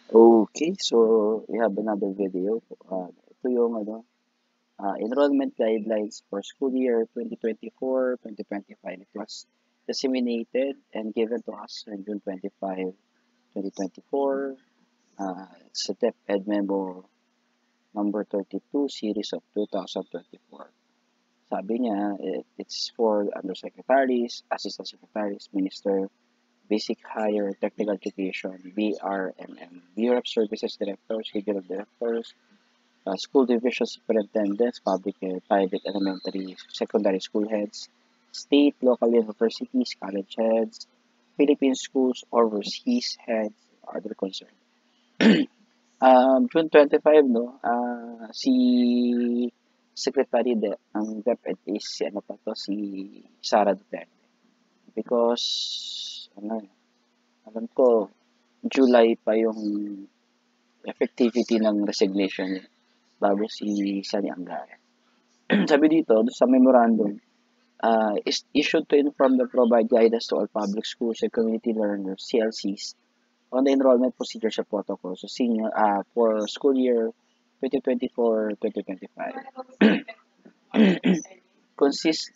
Okay, so we have another video. Ito yung enrollment guidelines for school year 2024-2025. It was disseminated and given to us on June 25, 2024. It's the DepEd Memo number 32, series of 2024. Sabi niya, it's for undersecretaries, assistant secretaries, minister, basic higher technical education, BRMM, Bureau of Services Directors, Regional Directors, school division superintendents, public and private elementary, secondary school heads, state, local universities, college heads, Philippine schools, overseas heads, other concerned. June 25, no, si Secretary ng DepEd is si ano pa to, si Sara Duterte. Because, ano, alam ko, July pa yung effectivity ng resignation niya bago si Sani Angara. Sabi dito, sa memorandum, is issued to inform the provide guidance to all public schools and community learners, CLCs, on the enrollment procedures and protocols for school year 2024-2025. Consist,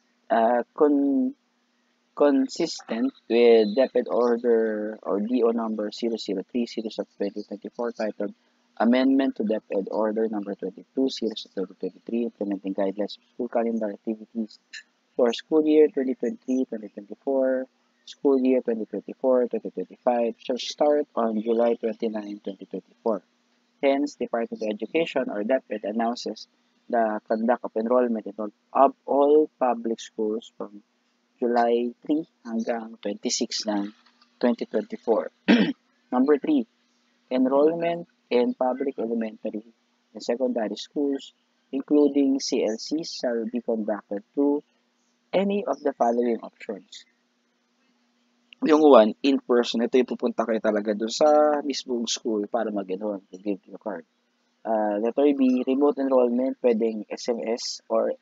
con, Consistent with DepEd Order or DO number 003 series of 2024 titled Amendment to DepEd Order number 22 series of 2023 implementing guidelines for school calendar activities for school year 2023-2024, school year 2024-2025 shall start on July 29, 2024. Hence, Department of Education or DepEd announces the conduct of enrollment of all public schools from July 3 hanggang 26 ng 2024. Number 3, enrollment in public elementary and secondary schools, including CLCs, shall be conducted through any of the following options. Yung one, in person, ito yung pupunta kayo talaga doon sa mismong school para mag-enroll, to give the card. Letter B, remote enrollment, pwedeng SMS or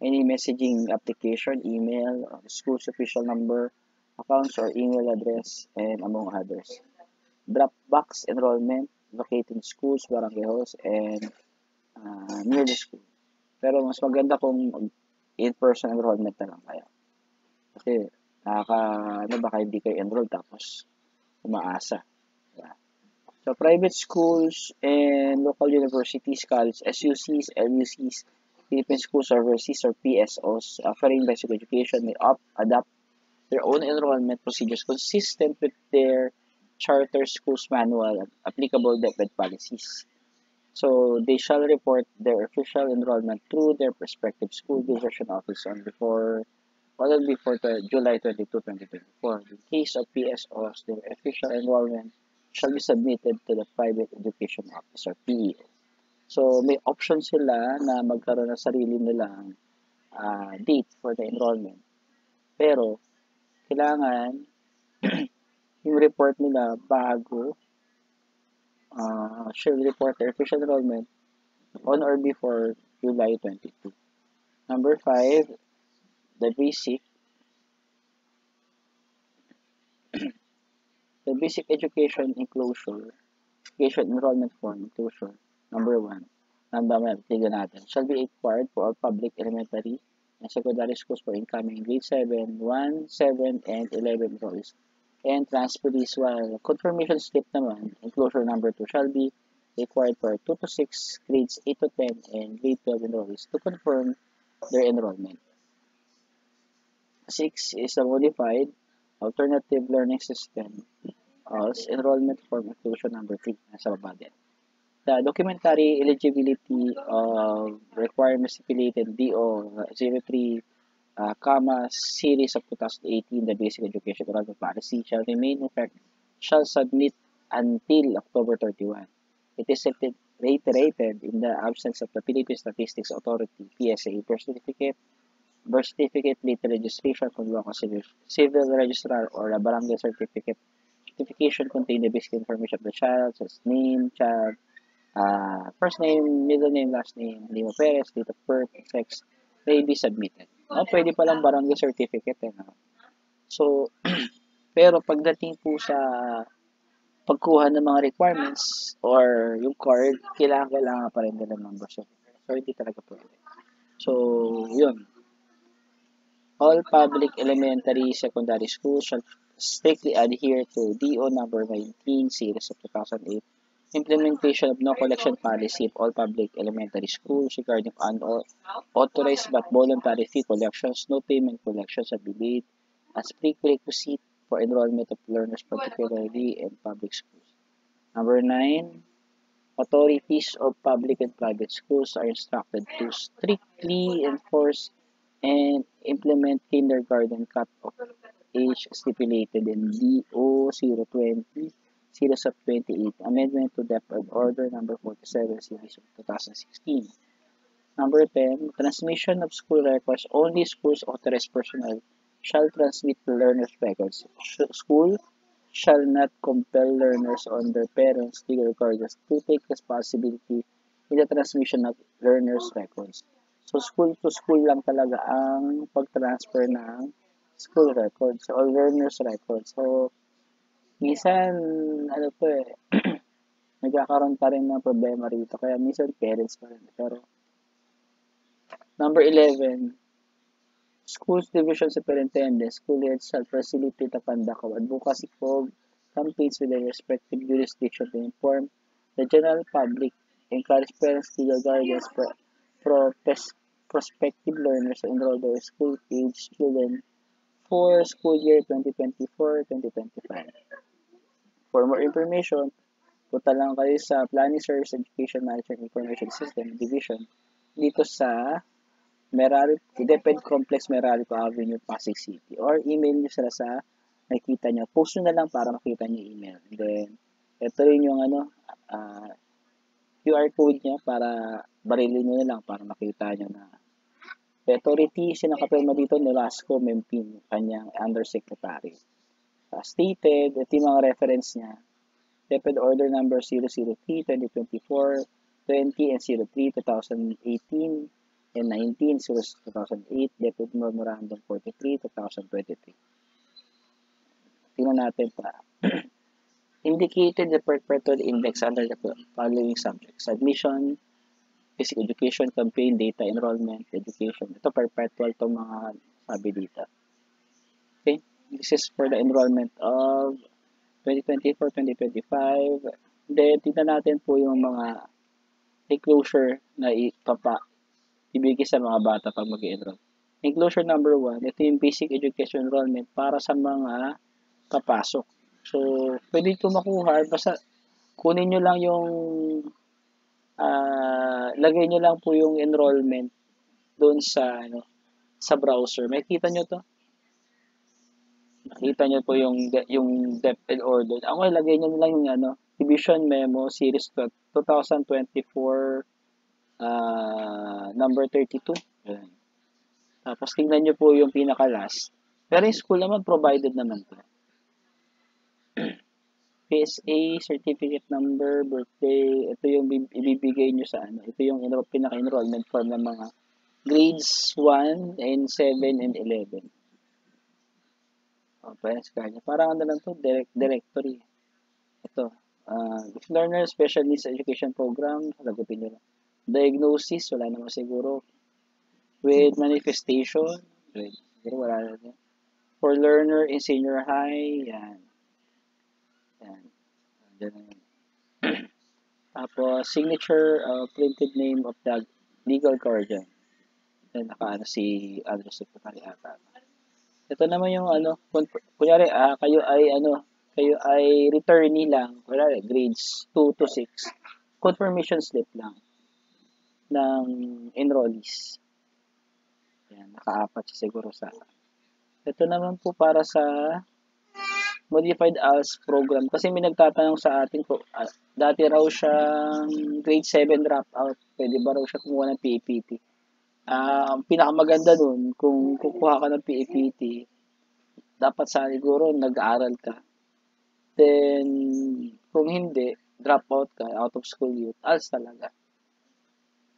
any messaging application, email, or school's official number, accounts or email address, and among others. Dropbox enrollment, located in schools, barangay halls, and near the school. Pero mas maganda kung in-person enrollment na lang kayo. Kasi baka hindi kayo enroll tapos umaasa. Yeah. So, private schools and local universities, colleges, SUCs, LUCs, Philippine Schools Overseas or PSOs offering basic education may adopt their own enrollment procedures consistent with their charter schools manual and applicable DepEd policies. So they shall report their official enrollment through their respective school division office before July 22, 2024. In case of PSOs, their official enrollment shall be submitted to the Private Education Office or PEO. So may option sila na magkaroon ng sarili nilang date for the enrollment. Pero kailangan yung report nila bago shall report their official enrollment on or before July 22. Number 5, the basic education education enrollment form enclosure. Number 1, tignan natin, shall be required for all public elementary and secondary schools for incoming grade 7, 1, 7, and 11 enrollees and transferees, while confirmation slip naman, enclosure number 2, shall be required for 2 to 6, grades 8 to 10, and grade 12 enrollees to confirm their enrollment. 6 is a modified alternative learning system as enrollment form inclusion number 3. Nasa baba din. The documentary eligibility of requirements stipulated DO 03 series of 2018, the basic education enrollment policy shall remain in effect, shall submit until October 31. It is reiterated in the absence of the Philippine Statistics Authority, PSA, birth certificate, later registration from local civil registrar, or a barangay certification contain the basic information of the child, such as name, child, first name, middle name, last name of date of birth, sex, may be submitted. Pwede palang barangay certificate. No? So, pero pagdating po sa pagkuha ng mga requirements or yung card, kailangan pa rin nila membership. So, hindi talaga pwede. So, yun. All public elementary secondary schools shall strictly adhere to DO number 19 series of 2008 implementation of no collection policy of all public elementary schools regarding unauthorized but voluntary fee collections, no payment collections shall be made as prerequisite for enrollment of learners, particularly in public schools. Number 9, authorities of public and private schools are instructed to strictly enforce and implement kindergarten cut-off age stipulated in DO 020 Series of 28 Amendment to DepEd Order Number 47 Series of 2016. Number 10, transmission of school records. Only schools authorized personnel shall transmit the learners' records. School shall not compel learners on their parents' legal guardians to take responsibility in the transmission of learners' records. So, school to school lang talaga ang pag-transfer ng school records or learners' records. So, minsan, ano to eh, nagkakaroon pa rin ng problema rito. Kaya minsan parents pa rin. Pero, number 11, schools division superintendents, school heads shall facilitate the conduct of advocacy campaigns with their respective jurisdiction to inform the general public, encourage parents, legal guardians, pro, prospective learners to enroll their school-age children for school year 2024-2025. For more information, punta lang kayo sa Planning Service Education Management Information System Division dito sa DepEd Complex, Meralco Avenue, Pasig City. Or email nyo sila sa nakikita nyo. Post nyo na lang para makita nyo yung email. And then, ito rin yung QR code niya para barilin nyo na lang para makita nyo na authority, sinakapirma dito Nolasco Mempin, kanyang undersecretary. Stated, ito yung mga reference niya. DepEd Order Number 003-2024, 20 and 03-2018, and 19, 2008, DepEd Memorandum 43, 2023. Tingnan natin pa. Indicated the perpetual index under the following subjects: admission, basic education, campaign, data, enrollment, education. Ito perpetual itong mga sabi dito. Okay? This is for the enrollment of 2024-2025. Then, tingnan natin po yung mga enclosure na ibigay sa mga bata pag mag-enroll. Enclosure number 1, ito yung basic education enrollment para sa mga papasok. So, pwede ito makuha, basta kunin nyo lang yung, lagay nyo lang po yung enrollment doon sa browser. Makikita nyo to? Nakita nyo po yung DepEd order. Ako, ilagay nyo lang yung Division Memo Series 2024 number 32. Ayan. Tapos tingnan nyo po yung pinaka-last. Pero yung school naman, provided naman to. PSA, certificate number, birthday, ito yung ibibigay nyo sa Ito yung pinaka-enrollment form ng mga grades 1 and 7 and 11. Parents card niya. Parang lang to, directory. Ito. If learner special needs education program, sagutin nyo lang. Diagnosis, wala naman siguro. With manifestation, siguro wala na. For learner in senior high, yan. Yan. Tapos, signature, printed name of the legal guardian. Yan, si Andres Secretary ata. Ito naman yung kunyari, kayo ay returnee lang, kunyari, grades 2 to 6. Confirmation slip lang ng enrollees. Yan, naka-apat siya siguro sa. Ito naman po para sa Modified ALS program. Kasi may nagtatanong sa atin ko, dati raw siyang grade 7 dropout. Pwede ba raw siya kumuha ng PAPT? Ang pinakamaganda nun, kung kukuha ka ng PAPT, dapat siguro nag-aaral ka. Then, kung hindi, drop out ka, out of school youth, ALS talaga.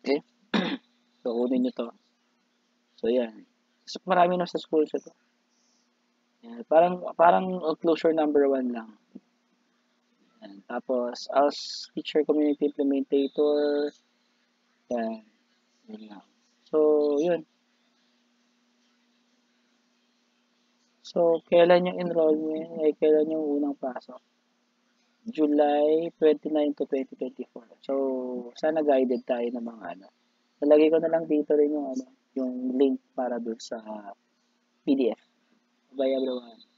Okay? So, kunin nyo to. So, yan. So, marami na sa school siya to. Yan. Parang closure number 1 lang. Tapos, as teacher community implementator, yan, yun lang. So, yun. So, kailan yung enrollment? Kailan yung unang pasok? July 29 to 2024. So, sana guided tayo ng mga ano. Nalagay ko na lang dito rin yung ano, yung link para doon sa PDF. Bye everyone.